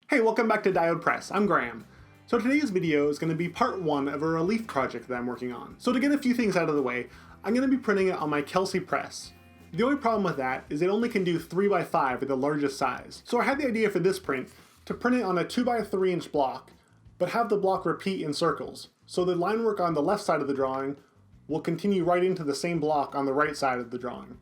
Hey, welcome back to Diode Press. I'm Graham. So today's video is going to be part 1 of a relief project that I'm working on. So to get a few things out of the way, I'm going to be printing it on my Kelsey press. The only problem with that is it only can do 3x5 at the largest size. So I had the idea for this print to print it on a 2x3 inch block, but have the block repeat in circles. So the line work on the left side of the drawing will continue right into the same block on the right side of the drawing.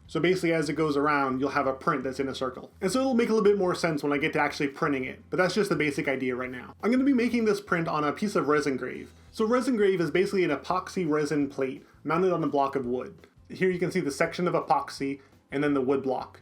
So basically as it goes around, you'll have a print that's in a circle. And so it'll make a little bit more sense when I get to actually printing it, but that's just the basic idea right now. I'm going to be making this print on a piece of resin grave. So resin grave is basically an epoxy resin plate mounted on a block of wood. Here you can see the section of epoxy and then the wood block.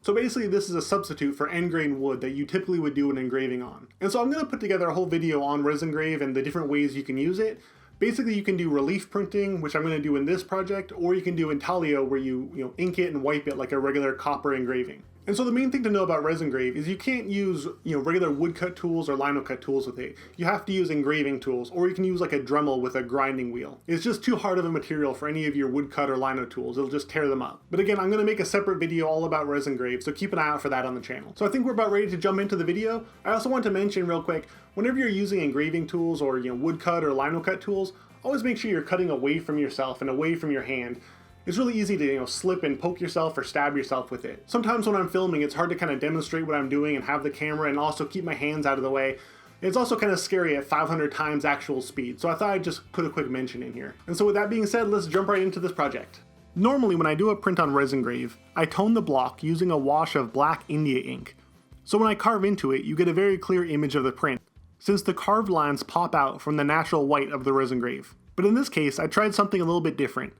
So basically this is a substitute for end grain wood that you typically would do an engraving on. And so I'm going to put together a whole video on resin grave and the different ways you can use it. Basically you can do relief printing, which I'm going to do in this project, or you can do intaglio where you ink it and wipe it like a regular copper engraving. And so the main thing to know about resin grave is you can't use regular woodcut tools or lino cut tools with it. You have to use engraving tools, or you can use like a Dremel with a grinding wheel. It's just too hard of a material for any of your woodcut or lino tools. It'll just tear them up. But again, I'm going to make a separate video all about resin grave, so keep an eye out for that on the channel. So I think we're about ready to jump into the video. I also want to mention real quick, whenever you're using engraving tools or woodcut or lino cut tools, always make sure you're cutting away from yourself and away from your hand. It's really easy to slip and poke yourself or stab yourself with it. Sometimes when I'm filming, it's hard to kind of demonstrate what I'm doing and have the camera and also keep my hands out of the way. It's also kind of scary at 500 times actual speed, so I thought I'd just put a quick mention in here. And so with that being said, let's jump right into this project. Normally when I do a print on resin grave, I tone the block using a wash of black India ink. So when I carve into it, you get a very clear image of the print, since the carved lines pop out from the natural white of the resin grave. But in this case, I tried something a little bit different.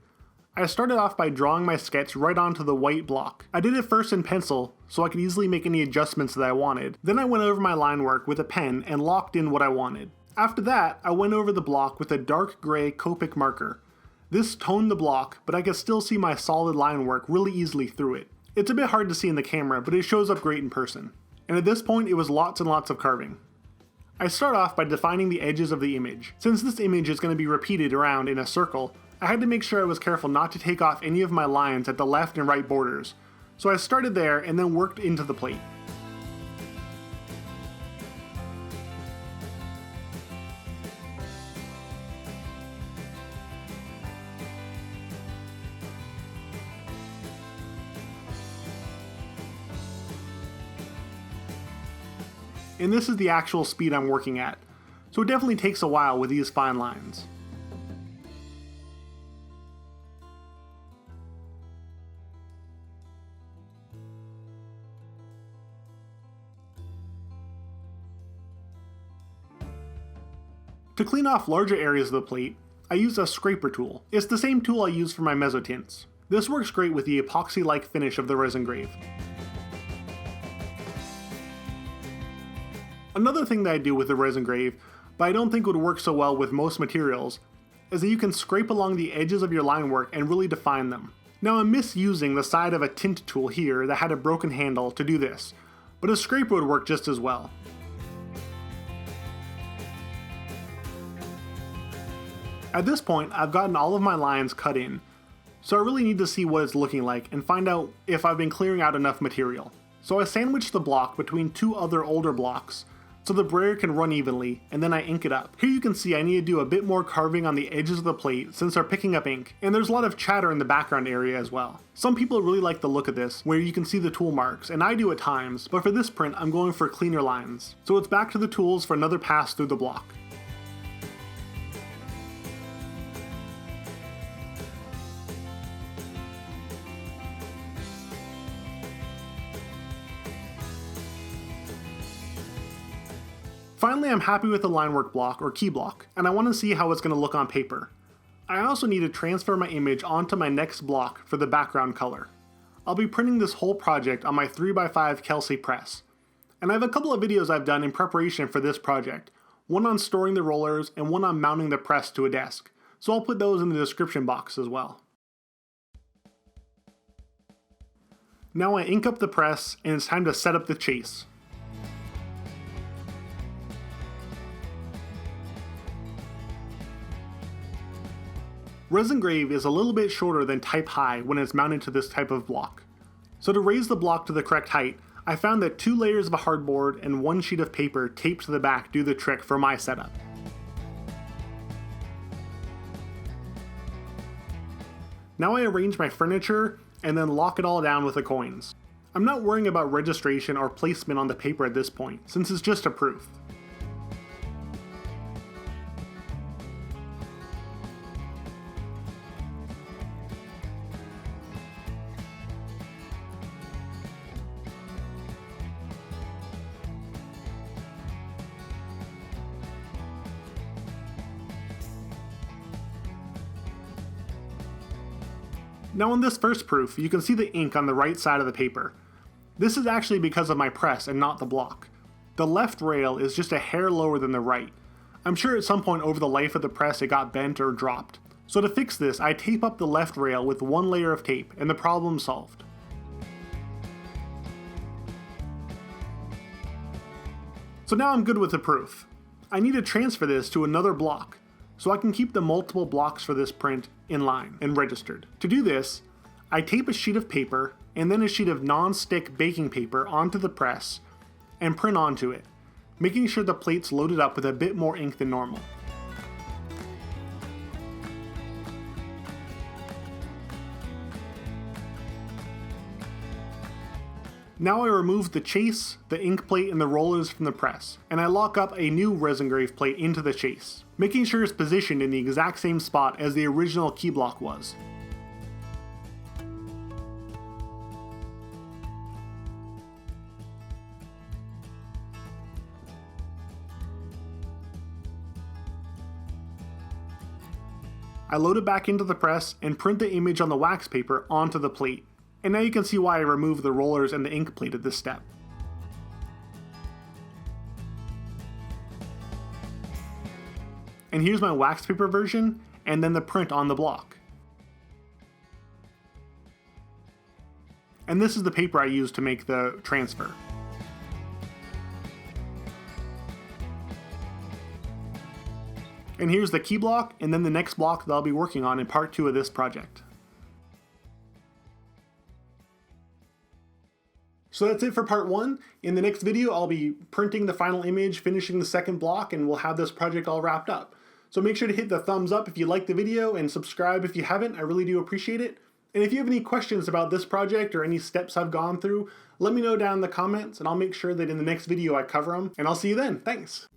I started off by drawing my sketch right onto the white block. I did it first in pencil, so I could easily make any adjustments that I wanted. Then I went over my line work with a pen and locked in what I wanted. After that, I went over the block with a dark gray Copic marker. This toned the block, but I could still see my solid line work really easily through it. It's a bit hard to see in the camera, but it shows up great in person. And at this point, it was lots and lots of carving. I start off by defining the edges of the image. Since this image is going to be repeated around in a circle, I had to make sure I was careful not to take off any of my lines at the left and right borders. So I started there and then worked into the plate. And this is the actual speed I'm working at, so it definitely takes a while with these fine lines. To clean off larger areas of the plate, I use a scraper tool. It's the same tool I use for my mezzotints. This works great with the epoxy-like finish of the resin grave. Another thing that I do with the resin grave, but I don't think would work so well with most materials, is that you can scrape along the edges of your line work and really define them. Now I'm misusing the side of a tint tool here that had a broken handle to do this, but a scraper would work just as well. At this point, I've gotten all of my lines cut in, so I really need to see what it's looking like and find out if I've been clearing out enough material. So I sandwiched the block between two other older blocks, so the brayer can run evenly, and then I ink it up. Here you can see I need to do a bit more carving on the edges of the plate since they're picking up ink, and there's a lot of chatter in the background area as well. Some people really like the look of this, where you can see the tool marks, and I do at times, but for this print I'm going for cleaner lines. So it's back to the tools for another pass through the block. Finally, I'm happy with the line work block or key block, and I want to see how it's going to look on paper. I also need to transfer my image onto my next block for the background color. I'll be printing this whole project on my 3x5 Kelsey press. And I have a couple of videos I've done in preparation for this project, one on storing the rollers and one on mounting the press to a desk, so I'll put those in the description box as well. Now I ink up the press and it's time to set up the chase. Resin grave is a little bit shorter than type high when it's mounted to this type of block. So to raise the block to the correct height, I found that 2 layers of a hardboard and 1 sheet of paper taped to the back do the trick for my setup. Now I arrange my furniture and then lock it all down with the coins. I'm not worrying about registration or placement on the paper at this point, since it's just a proof. Now on this first proof, you can see the ink on the right side of the paper. This is actually because of my press and not the block. The left rail is just a hair lower than the right. I'm sure at some point over the life of the press it got bent or dropped. So to fix this, I tape up the left rail with 1 layer of tape and the problem's solved. So now I'm good with the proof. I need to transfer this to another block, so I can keep the multiple blocks for this print in line and registered. To do this, I tape a sheet of paper and then a sheet of non-stick baking paper onto the press and print onto it, making sure the plate's loaded up with a bit more ink than normal. Now I remove the chase, the ink plate, and the rollers from the press, and I lock up a new resin grave plate into the chase, making sure it's positioned in the exact same spot as the original key block was. I load it back into the press and print the image on the wax paper onto the plate. And now you can see why I removed the rollers and the ink plate at this step. And here's my wax paper version, and then the print on the block. And this is the paper I used to make the transfer. And here's the key block, and then the next block that I'll be working on in part 2 of this project. So that's it for part 1. In the next video, I'll be printing the final image, finishing the second block, and we'll have this project all wrapped up. So make sure to hit the thumbs up if you like the video and subscribe if you haven't. I really do appreciate it. And if you have any questions about this project or any steps I've gone through, let me know down in the comments and I'll make sure that in the next video I cover them. And I'll see you then. Thanks.